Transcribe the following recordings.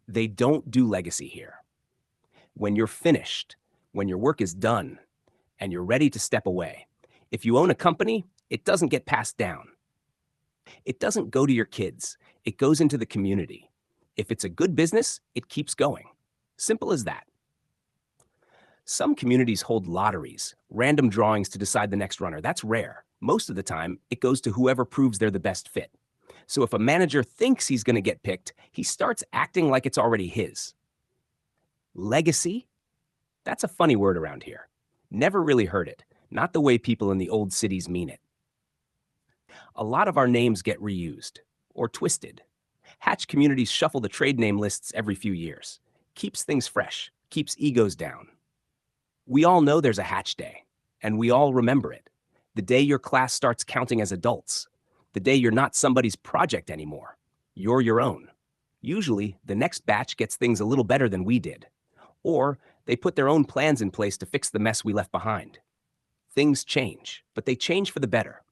They don't do legacy here. When you're finished, when your work is done, and you're ready to step away, if you own a company, it doesn't get passed down. It doesn't go to your kids. It goes into the community. If it's a good business, it keeps going. Simple as that. Some communities hold lotteries, random drawings to decide the next runner. That's rare. Most of the time, it goes to whoever proves they're the best fit. So if a manager thinks he's going to get picked, he starts acting like it's already his. Legacy? That's a funny word around here. Never really heard it, not the way people in the old cities mean it. A lot of our names get reused or twisted. Hatch communities shuffle the trade name lists every few years. Keeps things fresh, keeps egos down. We all know there's a Hatch Day, and we all remember it. The day your class starts counting as adults. The day you're not somebody's project anymore. You're your own. Usually, the next batch gets things a little better than we did. Or they put their own plans in place to fix the mess we left behind. Things change, but they change for the better.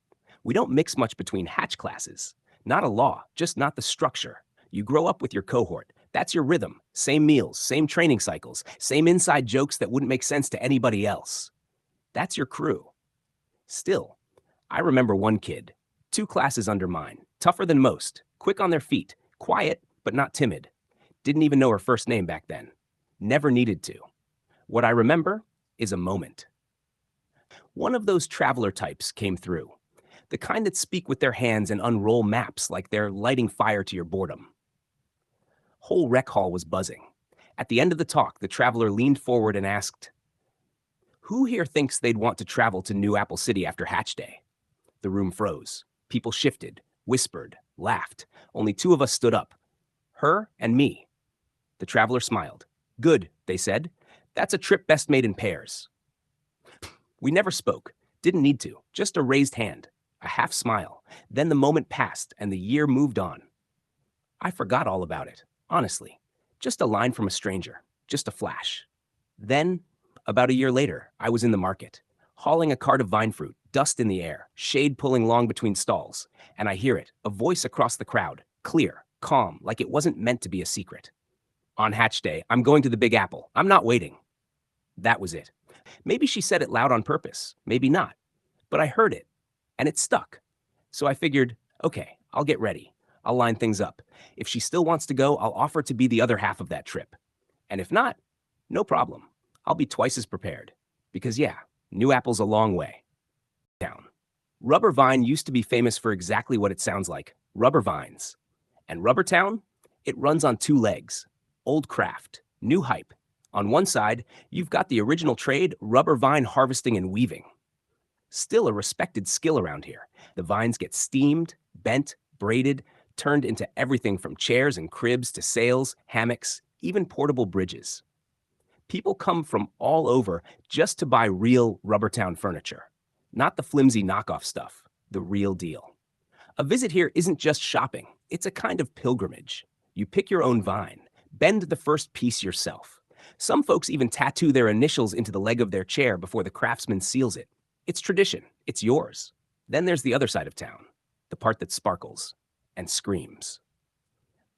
We don't mix much between Hatch classes. Not a law, just not the structure. You grow up with your cohort. That's your rhythm. Same meals, same training cycles, same inside jokes that wouldn't make sense to anybody else. That's your crew. Still, I remember one kid, 2 classes under mine, tougher than most, quick on their feet, quiet but not timid. Didn't even know her first name back then. Never needed to. What I remember is a moment. One of those traveler types came through. The kind that speak with their hands and unroll maps like they're lighting fire to your boredom. Whole rec hall was buzzing. At the end of the talk, the traveler leaned forward and asked, "Who here thinks they'd want to travel to New Apple City after Hatch Day?" The room froze. People shifted, whispered, laughed. Only 2 of us stood up. Her and me. The traveler smiled. "Good," they said. "That's a trip best made in pairs." We never spoke. Didn't need to. Just a raised hand. A half smile. Then the moment passed and the year moved on. I forgot all about it, honestly. Just a line from a stranger. Just a flash. Then, about a year later, I was in the market, hauling a cart of vine fruit, dust in the air, shade pulling long between stalls, and I hear it, a voice across the crowd, clear, calm, like it wasn't meant to be a secret. "On Hatch Day, I'm going to the Big Apple. I'm not waiting." That was it. Maybe she said it loud on purpose, maybe not. But I heard it, and it stuck. So I figured, okay, I'll get ready. I'll line things up. If she still wants to go, I'll offer to be the other half of that trip. And if not, no problem. I'll be twice as prepared. Because yeah, New Apple's a long way. Town. Rubber Vine used to be famous for exactly what it sounds like, rubber vines. And Rubbertown? It runs on 2 legs. Old craft, new hype. On one side, you've got the original trade, rubber vine harvesting and weaving. Still a respected skill around here. The vines get steamed, bent, braided, turned into everything from chairs and cribs to sails, hammocks, even portable bridges. People come from all over just to buy real Rubbertown furniture. Not the flimsy knockoff stuff, the real deal. A visit here isn't just shopping, it's a kind of pilgrimage. You pick your own vine, bend the first piece yourself. Some folks even tattoo their initials into the leg of their chair before the craftsman seals it. It's tradition, it's yours. Then there's the other side of town, the part that sparkles and screams.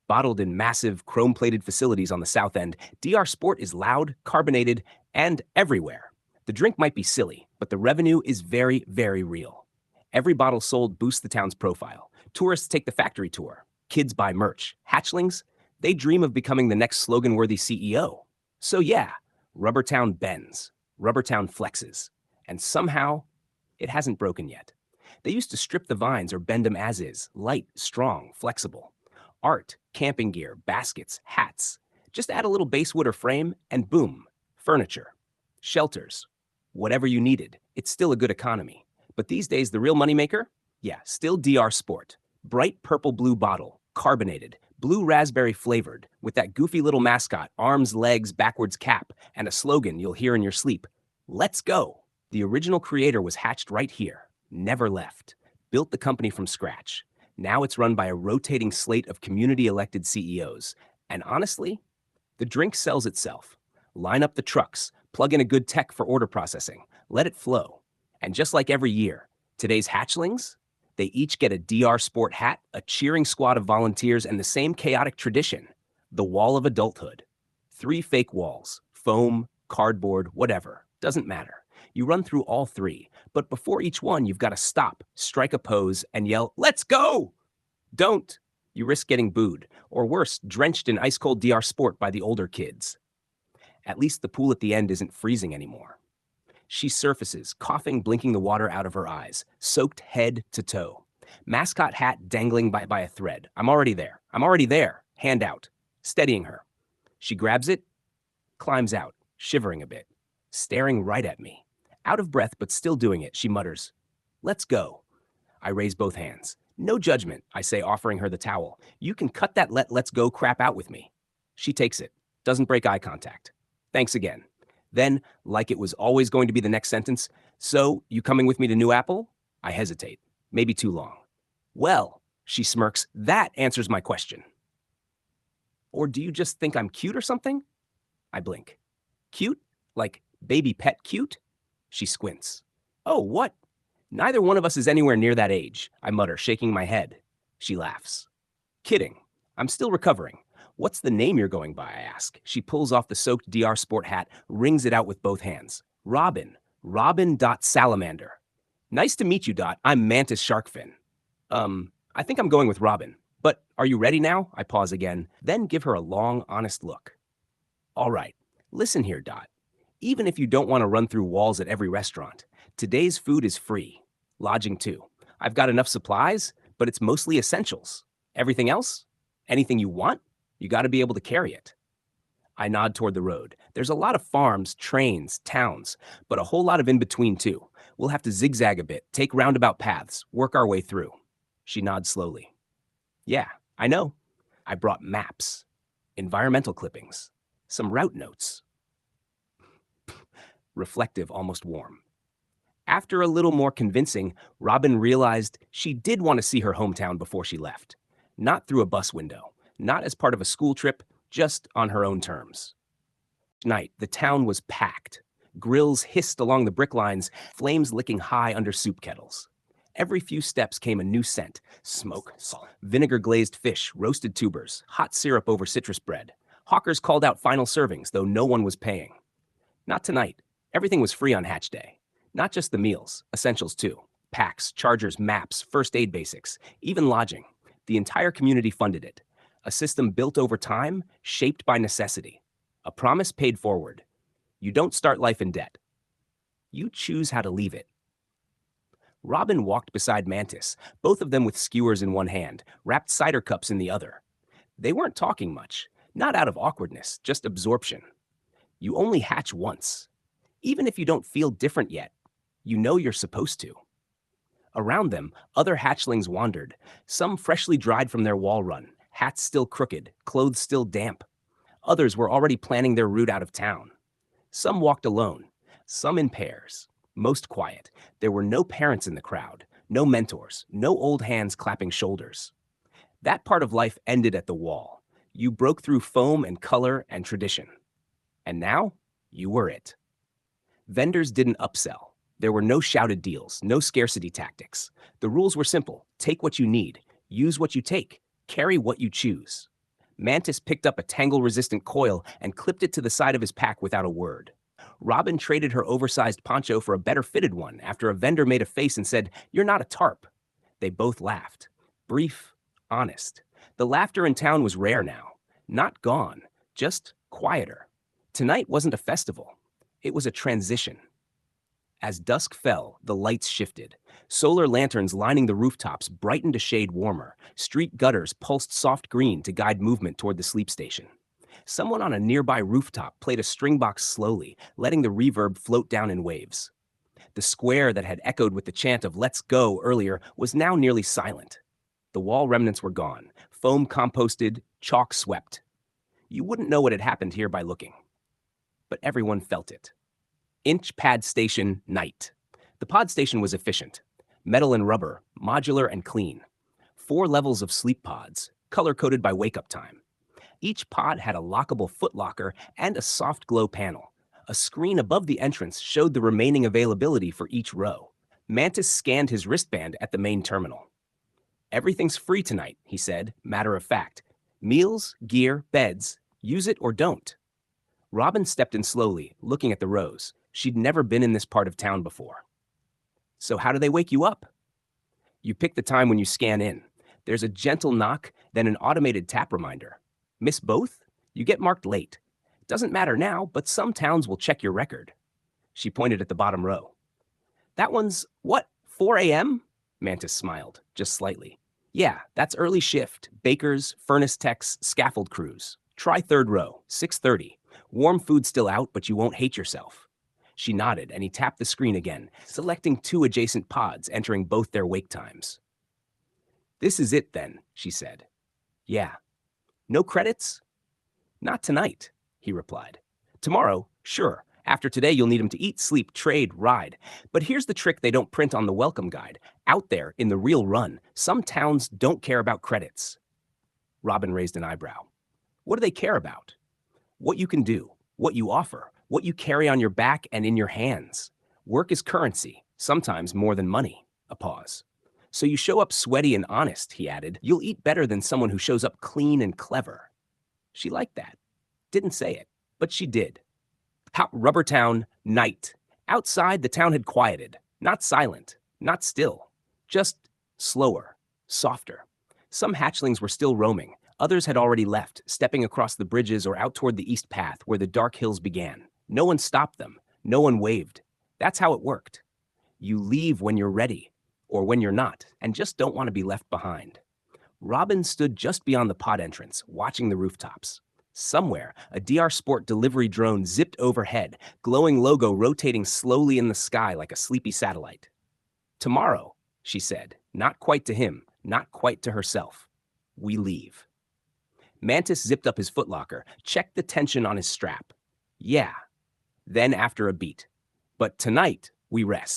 Bottled in massive, chrome-plated facilities on the south end, DR Sport is loud, carbonated, and everywhere. The drink might be silly, but the revenue is very, very real. Every bottle sold boosts the town's profile. Tourists take the factory tour. Kids buy merch. Hatchlings, they dream of becoming the next slogan-worthy CEO. So yeah, Rubbertown bends. Rubbertown flexes. And somehow, it hasn't broken yet. They used to strip the vines or bend them as is, light, strong, flexible. Art, camping gear, baskets, hats. Just add a little basswood or frame, and boom, furniture, shelters, whatever you needed. It's still a good economy. But these days, the real moneymaker? Yeah, still DR Sport. Bright purple-blue bottle, carbonated, blue raspberry flavored, with that goofy little mascot, arms, legs, backwards cap, and a slogan you'll hear in your sleep. Let's go! The original creator was hatched right here. Never left. Built the company from scratch. Now it's run by a rotating slate of community-elected CEOs. And honestly, the drink sells itself. Line up the trucks, plug in a good tech for order processing, let it flow. And just like every year, today's hatchlings, they each get a DR Sport hat, a cheering squad of volunteers, and the same chaotic tradition, The wall of adulthood. 3 fake walls, foam, cardboard, whatever, doesn't matter. You run through all 3, but before each one, you've got to stop, strike a pose, and yell, "Let's go!" Don't. You risk getting booed, or worse, drenched in ice-cold DR Sport by the older kids. At least the pool at the end isn't freezing anymore. She surfaces, coughing, blinking the water out of her eyes, soaked head to toe. Mascot hat dangling by a thread. I'm already there. I'm already there. Hand out. Steadying her. She grabs it, climbs out, shivering a bit, staring right at me. Out of breath, but still doing it, she mutters, "Let's go." I raise both hands. No judgment, I say, offering her the towel. You can cut that let's go crap out with me. She takes it, doesn't break eye contact. Thanks again. Then, like it was always going to be the next sentence, "So, you coming with me to New Apple?" I hesitate, maybe too long. "Well," she smirks, "that answers my question." Or do you just think I'm cute or something? I blink. Cute? Like baby pet cute? She squints. Oh, what? Neither one of us is anywhere near that age, I mutter, shaking my head. She laughs. Kidding. I'm still recovering. What's the name you're going by, I ask. She pulls off the soaked DR Sport hat, wrings it out with both hands. Robin. Robin.Salamander. Nice to meet you, Dot. I'm Mantis Sharkfin. I think I'm going with Robin. But are you ready now? I pause again, then give her a long, honest look. All right, listen here, Dot. Even if you don't want to run through walls at every restaurant, today's food is free. Lodging too. I've got enough supplies, but it's mostly essentials. Everything else? Anything you want? You got to be able to carry it. I nod toward the road. There's a lot of farms, trains, towns, but a whole lot of in between too. We'll have to zigzag a bit, take roundabout paths, work our way through. She nods slowly. Yeah, I know. I brought maps, environmental clippings, some route notes. Reflective, almost warm. After a little more convincing, Robin realized she did want to see her hometown before she left. Not through a bus window, not as part of a school trip, just on her own terms. Tonight, the town was packed. Grills hissed along the brick lines, flames licking high under soup kettles. Every few steps came a new scent: smoke, salt, vinegar-glazed fish, roasted tubers, hot syrup over citrus bread. Hawkers called out final servings, though no one was paying. Not tonight. Everything was free on Hatch Day. Not just the meals, essentials too. Packs, chargers, maps, first aid basics, even lodging. The entire community funded it. A system built over time, shaped by necessity. A promise paid forward. You don't start life in debt. You choose how to leave it. Robin walked beside Mantis, both of them with skewers in one hand, wrapped cider cups in the other. They weren't talking much, not out of awkwardness, just absorption. You only hatch once. Even if you don't feel different yet, you know you're supposed to. Around them, other hatchlings wandered, some freshly dried from their wall run, hats still crooked, clothes still damp. Others were already planning their route out of town. Some walked alone, some in pairs. Most quiet. There were no parents in the crowd, no mentors, no old hands clapping shoulders. That part of life ended at the wall. You broke through foam and color and tradition. And now, you were it. Vendors didn't upsell. There were no shouted deals, no scarcity tactics. The rules were simple. Take what you need, use what you take, carry what you choose. Mantis picked up a tangle-resistant coil and clipped it to the side of his pack without a word. Robin traded her oversized poncho for a better-fitted one after a vendor made a face and said, "You're not a tarp." They both laughed. Brief, honest. The laughter in town was rare now. Not gone, just quieter. Tonight wasn't a festival. It was a transition. As dusk fell, the lights shifted. Solar lanterns lining the rooftops brightened a shade warmer. Street gutters pulsed soft green to guide movement toward the sleep station. Someone on a nearby rooftop played a string box slowly, letting the reverb float down in waves. The square that had echoed with the chant of "Let's go" earlier was now nearly silent. The wall remnants were gone, foam composted, chalk swept. You wouldn't know what had happened here by looking. But everyone felt it. Inch pad station, night. The pod station was efficient. Metal and rubber, modular and clean. 4 levels of sleep pods, color-coded by wake-up time. Each pod had a lockable footlocker and a soft glow panel. A screen above the entrance showed the remaining availability for each row. Mantis scanned his wristband at the main terminal. "Everything's free tonight," he said, matter of fact. Meals, gear, beds. Use it or don't. Robin stepped in slowly, looking at the rows. She'd never been in this part of town before. So how do they wake you up? You pick the time when you scan in. There's a gentle knock, then an automated tap reminder. Miss both? You get marked late. Doesn't matter now, but some towns will check your record. She pointed at the bottom row. That one's, what, 4 a.m.? Mantis smiled, just slightly. Yeah, that's early shift. Bakers, furnace techs, scaffold crews. Try third row, 6:30. Warm food still out, but you won't hate yourself. She nodded, and he tapped the screen again, selecting 2 adjacent pods, entering both their wake times. This is it, then, she said. Yeah. No credits? Not tonight, he replied. Tomorrow, sure. After today, you'll need them to eat, sleep, trade, ride. But here's the trick they don't print on the welcome guide. Out there, in the real run, some towns don't care about credits. Robin raised an eyebrow. What do they care about? What you can do, what you offer, what you carry on your back and in your hands. Work is currency, sometimes more than money. A pause. So you show up sweaty and honest, he added. You'll eat better than someone who shows up clean and clever. She liked that. Didn't say it, but she did. Rubbertown, night. Outside, the town had quieted. Not silent, not still. Just slower, softer. Some hatchlings were still roaming. Others had already left, stepping across the bridges or out toward the east path where the dark hills began. No one stopped them. No one waved. That's how it worked. You leave when you're ready, or when you're not, and just don't want to be left behind. Robin stood just beyond the pod entrance, watching the rooftops. Somewhere, a DR Sport delivery drone zipped overhead, glowing logo rotating slowly in the sky like a sleepy satellite. Tomorrow, she said, not quite to him, not quite to herself. We leave. Mantis zipped up his footlocker, checked the tension on his strap. Yeah. Then after a beat. But tonight, we rest.